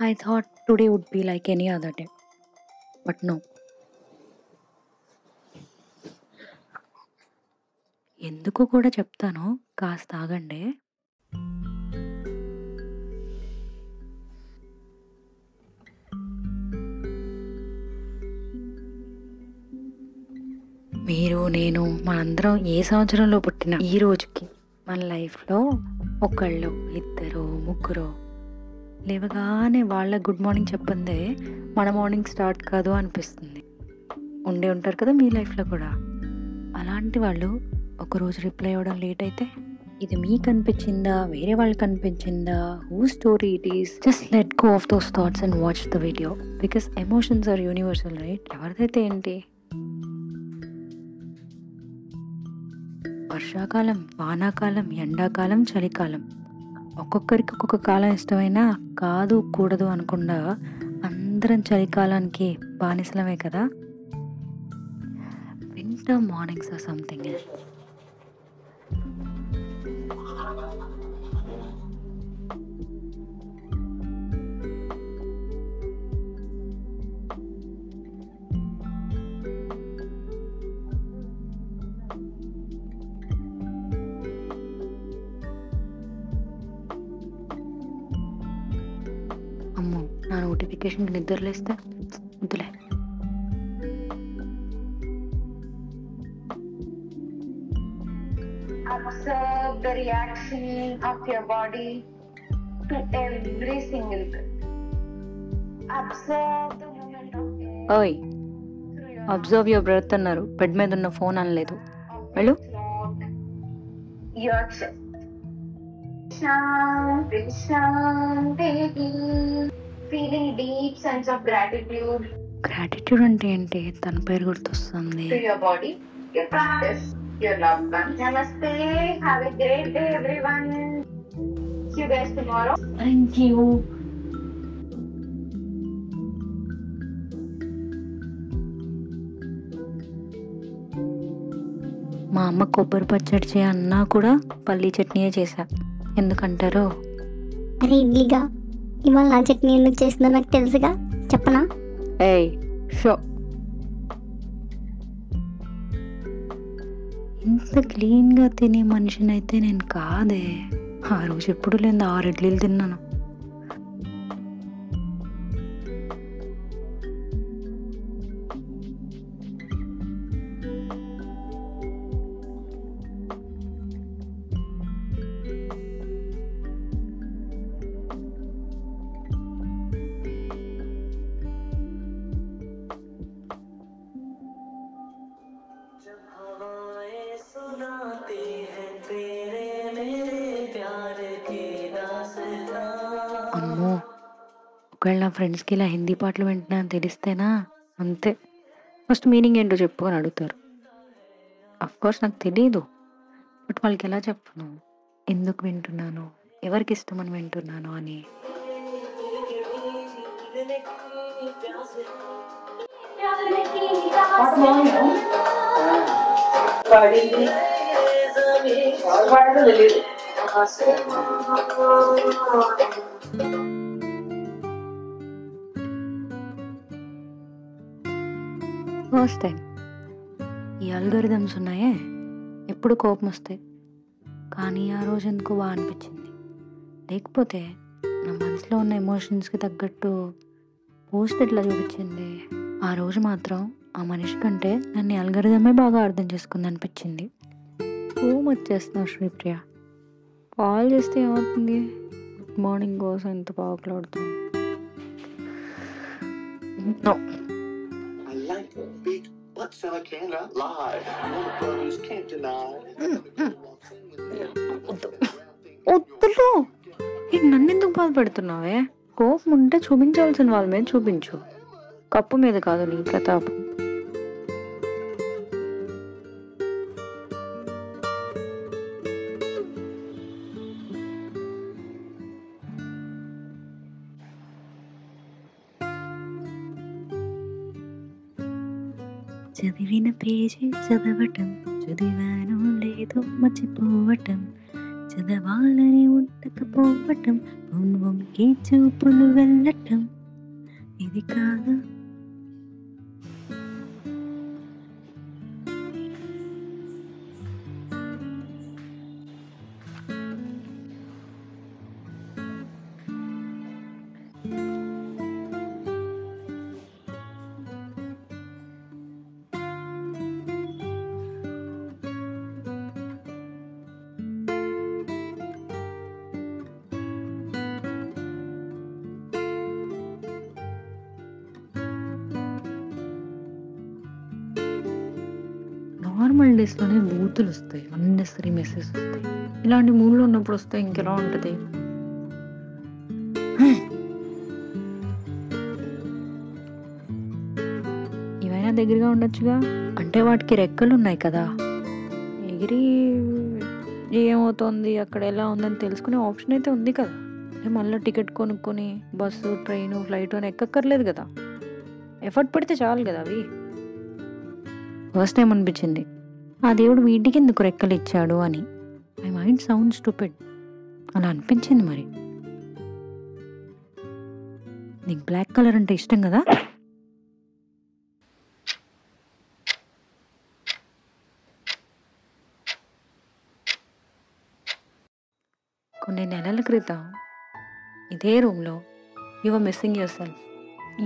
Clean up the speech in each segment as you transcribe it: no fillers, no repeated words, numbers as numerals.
I thought today would be like any other day, but no. ఎందుకో కూడా చెప్తాను. కాస్త ఆగండి. మీరు, నేను మనందరం ఏ సంవత్సరంలో పుట్టినా ఈ రోజుకి మన లైఫ్‌లో ఒకళ్ళో, ఇద్దరో, ముగ్గురో లేవగానే వాళ్ళకి గుడ్ మార్నింగ్ చెప్పందే మన మార్నింగ్ స్టార్ట్ కాదు అనిపిస్తుంది. ఉండే ఉంటారు కదా మీ లైఫ్‌లో కూడా. అలాంటి వాళ్ళు ఒకరోజు రిప్లై ఇవ్వడం లేట్ అయితే ఇది మీకు అనిపించిందా, వేరే వాళ్ళకి అనిపించిందా, who story it is, just let go of those thoughts and watch the video because emotions are universal right. ఎవరిదైతే ఏంటి. వర్షాకాలం, వానాకాలం, ఎండాకాలం, చలికాలం ఒక్కొక్కరికి ఒక్కొక్క కాలం ఇష్టమైనా కాదు కూడదు అనకుండా అందరం చలికాలానికి బానిసలమే కదా. Winter mornings or something. అమ్మో, నా నోటిఫికేషన్కి నిద్రలేస్తే వద్దులే. Observe the reaction of your body to every single breath. Observe the movement of air ఓయ్, through your observe your breath అన్నారు, బెడ్ మీద ఉన్న ఫోన్ అనలేదు. వెళ్ళు. throat, your chest. Shanti, Shanti. Feeling deep sense of gratitude gratitude అంటే ఏంటి? తన పేరు గుర్తొస్తుంది. to your body, your practice, your loved ones. Namaste. Have a great day, everyone. See you guys tomorrow. Thank you. మా అమ్మ కొబ్బరి పచ్చడి చేయన్నా కూడా పల్లీ చట్నీయే చేశా. ఎందుకంటారు? అరే ఇడ్లీగా, ఇవాళ నా చట్నీ ఎందుకు చేసిందో నాకు తెలుసుగా, చెప్పనా? ఏయ్ షో. ఇంత క్లీన్గా తినే మనిషినైతే నేను కాదే. ఆ రోజు ఎప్పుడు లేదు 6 ఇడ్లీలు తిన్నాను. అమ్మో, ఒకవేళ నా ఫ్రెండ్స్కి ఇలా హిందీ పాటలు వింటున్నా అని తెలిస్తేనా అంతే. ఫస్ట్ మీనింగ్ ఏంటో చెప్పుకొని అడుగుతారు. కోర్స్ నాకు తెలియదు, బట్ వాళ్ళకి ఎలా చెప్పను ఎందుకు వింటున్నాను, ఎవరికి ఇష్టమని వింటున్నాను అని. ఫస్ట్ టైం ఈ అల్గోరిథమ్స్ ఉన్నాయే, ఎప్పుడు కోపం వస్తాయి, కానీ ఆ రోజు ఎందుకో బాగా అనిపించింది. లేకపోతే నా మనసులో ఉన్న ఎమోషన్స్కి తగ్గట్టు పోస్ట్ ఎట్లా చూపించింది. ఆ రోజు మాత్రం ఆ మనిషి కంటే నన్ను అల్గోరిథమే బాగా అర్థం చేసుకుంది అనిపించింది. రూమ్ వచ్చేస్తున్నావు శ్రీప్రియ, కాల్ చేస్తే ఏమవుతుంది? గుడ్ మార్నింగ్ కోసం ఎంత పాకులాడుతాం. No. I like the big butt seller Canada live. All the brothers can't deny. వద్దులో నన్ను ఎందుకు బాధపెడుతున్నావే? కోపం ఉంటే చూపించాల్సిన వాళ్ళ మీద చూపించు, కప్పు మీద కాదు నీ ప్రతాపం. చదివిన పేజీ చదవటం, చదివాను లేదో మర్చిపోవటం, చదవాలని ఉండకపోవటం, పూర్వంకి చూపులు వెళ్ళటం, ఇది కాదు. నార్మల్ డేస్లోనే బూతులు వస్తాయి, అన్నెసరీ మెసేజ్ వస్తాయి. ఇలాంటి మూడ్లో ఉన్నప్పుడు వస్తే ఇంకెలా ఉంటుంది? ఇవైనా దగ్గరగా ఉండొచ్చుగా. అంటే వాటికి రెక్కలు ఉన్నాయి కదా, ఎగిరి ఏమవుతుంది అక్కడ ఎలా ఉందని తెలుసుకునే ఆప్షన్ అయితే ఉంది కదా. మళ్ళీ టికెట్ కొనుక్కొని బస్సు, ట్రైను, ఫ్లైట్ అని ఎక్కక్కర్లేదు కదా. ఎఫర్ట్ పెడితే చాలు కదా. అవి ఫస్ట్ టైం అనిపించింది, ఆ దేవుడు వీటికి ఎందుకు రెక్కలు ఇచ్చాడు అని. మై మైండ్ సౌండ్ స్టూపిడ్, అలా అనిపించింది. మరి నీకు బ్లాక్ కలర్ అంటే ఇష్టం కదా? కొన్ని నెలల క్రితం ఇదే రూమ్లో you are missing your self,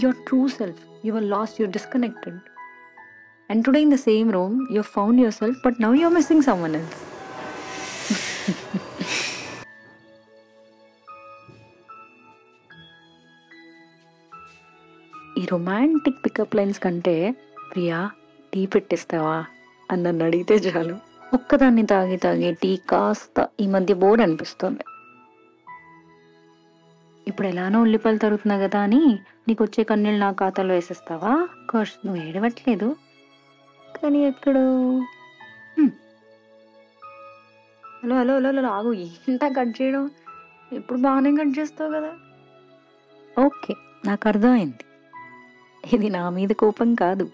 your true self, your lost, your disconnected. And today in the same room, you have found yourself, but now you're missing someone else. ఈ రొమాంటిక్ పికప్ లైన్స్ కంటే Priya tea పెట్టిస్తావా అని నన్ను అడిగితే చాలు. ఒక్కదాన్ని తాగి తాగి tea కాస్త ఈ మధ్య బోర్ అనిపిస్తుంది. ఇప్పుడు ఎలానో ఉల్లిపాయలు తరుగుతున్నా కదా అని నీకు వచ్చే కన్నీళ్ళు నా ఖాతాలో వేసేస్తావా? కోర్స్ నువ్వు ఏడవట్లేదు, కానీ ఎక్కడో. హలో హలో హలో హలో ఆగు, ఏంటా కట్ చేయడం? ఇప్పుడు బాగానే కట్ చేస్తావు కదా. ఓకే, నాకు అర్థమైంది, ఇది నా మీద కోపం కాదు.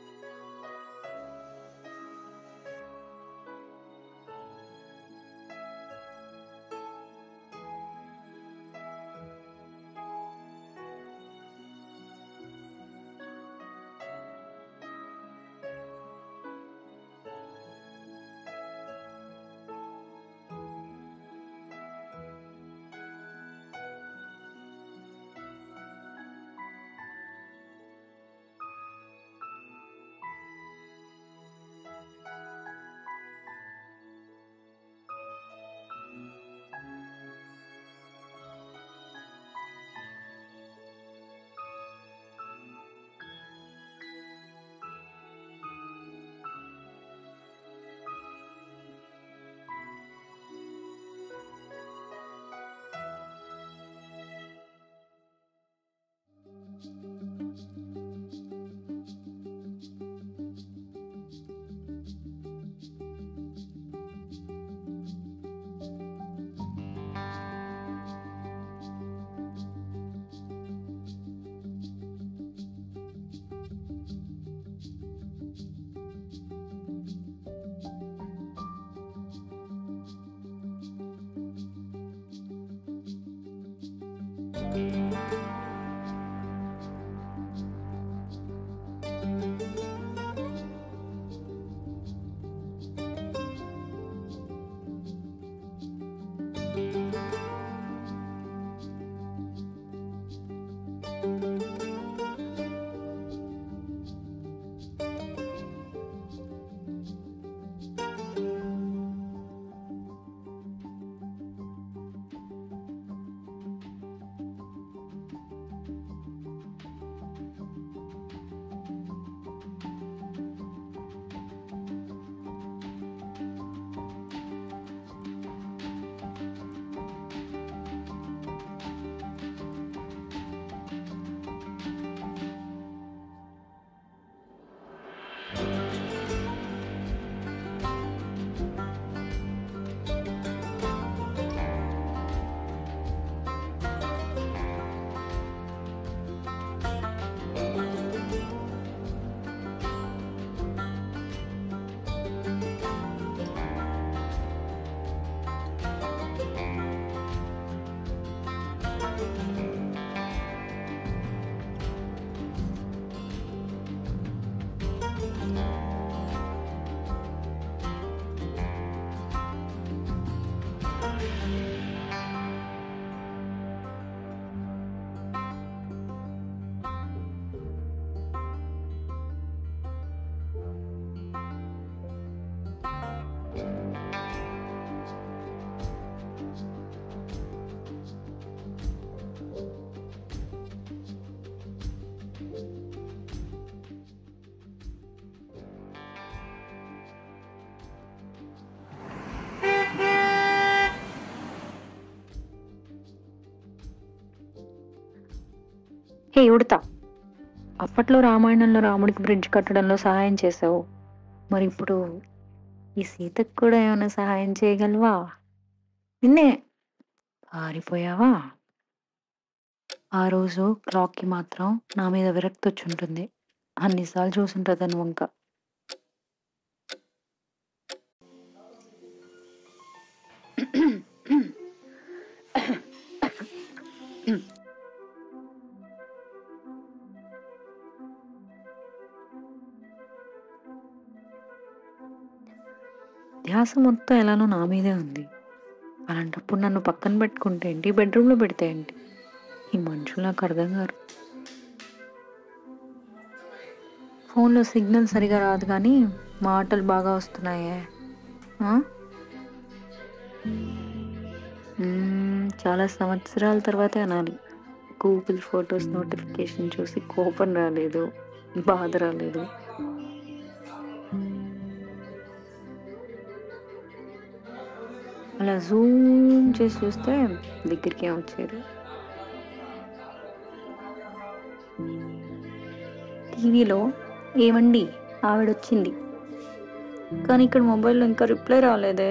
హే ఉడతా, అప్పట్లో రామాయణంలో రాముడికి బ్రిడ్జ్ కట్టడంలో సహాయం చేసావు, మరి ఇప్పుడు ఈ సీతకు కూడా ఏమైనా సహాయం చేయగలవా? నిన్నే పారిపోయావా? ఆ రోజు క్లాక్కి మాత్రం నా మీద విరక్తి వచ్చి ఉంటుంది. అన్నిసార్లు చూసుంటా తను వంక. ధ్యాస మొత్తం ఎలానో నా మీదే ఉంది. అలాంటప్పుడు నన్ను పక్కన పెట్టుకుంటే ఏంటి, బెడ్రూమ్లో పెడితే ఏంటి? ఈ మనుషులు నాకు అర్థం కారు. ఫోన్లో సిగ్నల్ సరిగా రాదు కానీ మాటలు బాగా వస్తున్నాయే. ఆ? చాలా సంవత్సరాల తర్వాతే అనాలి. గూగుల్ ఫొటోస్ నోటిఫికేషన్ చూసి కోపం రాలేదు, బాధ రాలేదు. అలా జూమ్ చేసి చూస్తే దగ్గరికి ఏం వచ్చారు. టీవీలో ఏమండి ఆవిడొచ్చింది, కానీ ఇక్కడ మొబైల్లో ఇంకా రిప్లై రాలేదే.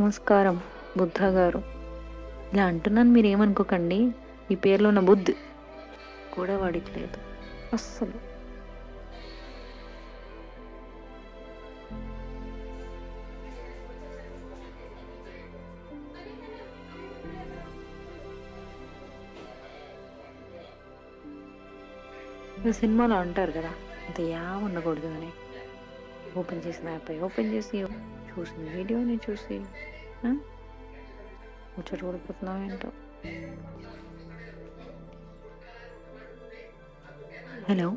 నమస్కారం బుద్ధ గారు. ఇలా అంటున్నాను మీరేమనుకోకండి, ఈ పేరులో ఉన్న బుద్ధ్ కూడా వాడిట్లేదు అస్సలు. సినిమాలో అంటారు కదా, అంత ఉండకూడదు అని. ఓపెన్ చేసిన యాప్ ఓపెన్ చేసి చూసిన వీడియోని చూసి ముచ్చట పడిపోతున్నావు ఏంటో. Hello,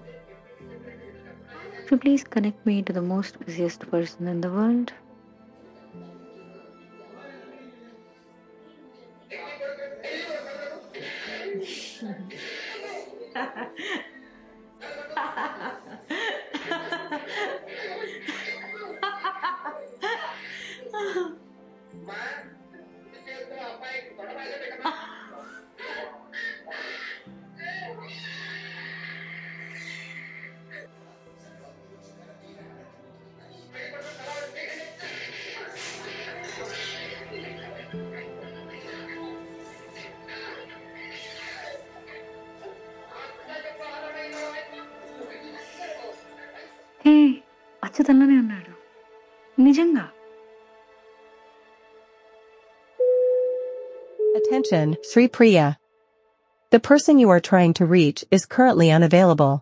please connect me to the most busiest person in the world. Hey, అచ్యుతల్లోనే ఉన్నాడు నిజంగా. Attention, Sri Priya. The person you are trying to reach is currently unavailable.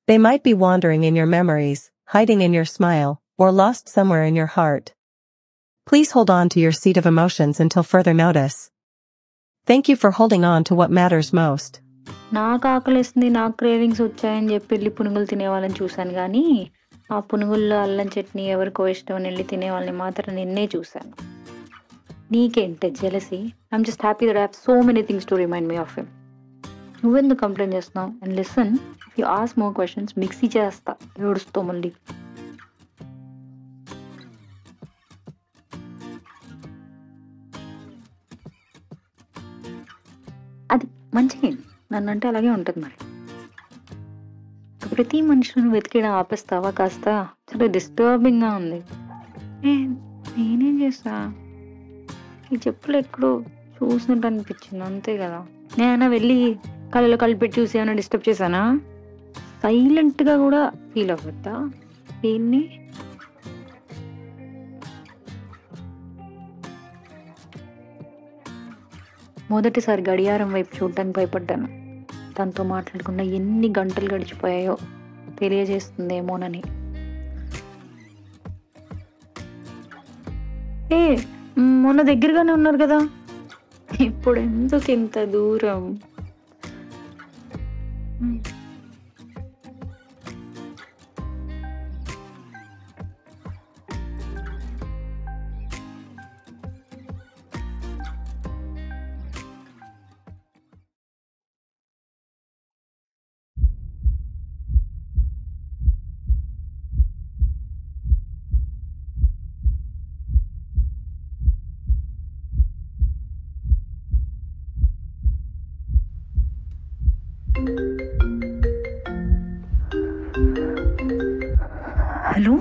They might be wandering in your memories, hiding in your smile, or lost somewhere in your heart. Please hold on to your seat of emotions until further notice. Thank you for holding on to what matters most. నాకు ఆకలిస్తుంది, నాకు cravings వచ్చాయని చెప్పి వెళ్ళి పునుగులు తినేవాళ్ళని చూశాను, కానీ ఆ పునుగుల్లో అల్లం చట్నీ ఎవరికో ఇష్టం అని వెళ్ళి తినేవాళ్ళని మాత్రం నిన్నే చూశాను. నీకేంటే jealousy? I'm just happy that I have so many things to remind me of him. నువ్వెందుకు కంప్లైంట్ చేస్తున్నావు? And listen, if you ask more questions mixie చేస్తా, ఏడుస్తావు మళ్ళీ. అది మంచిగా నన్ను అంటే అలాగే ఉంటుంది. మరి ప్రతి మనుషులను వెతికిన ఆపేస్తావా కాస్త? చాలా డిస్టర్బింగ్గా ఉంది. నేనేం చేస్తా? ఈ చెప్పులు ఎక్కడో చూసినట్టు అనిపించింది, అంతే కదా. నేనైనా వెళ్ళి కళ్ళలో కలిపెట్టి చూసి ఏమైనా డిస్టర్బ్ చేశానా? సైలెంట్గా కూడా ఫీల్ అవ్వద్దా దీన్ని? మొదటిసారి గడియారం వైపు చూడడానికి భయపడ్డాను. తనతో మాట్లాడకుండా ఎన్ని గంటలు గడిచిపోయాయో తెలియజేస్తుందేమోనని. మొన్న దగ్గరగానే ఉన్నారు కదా, ఇప్పుడు ఎందుకు ఇంత దూరం? హలో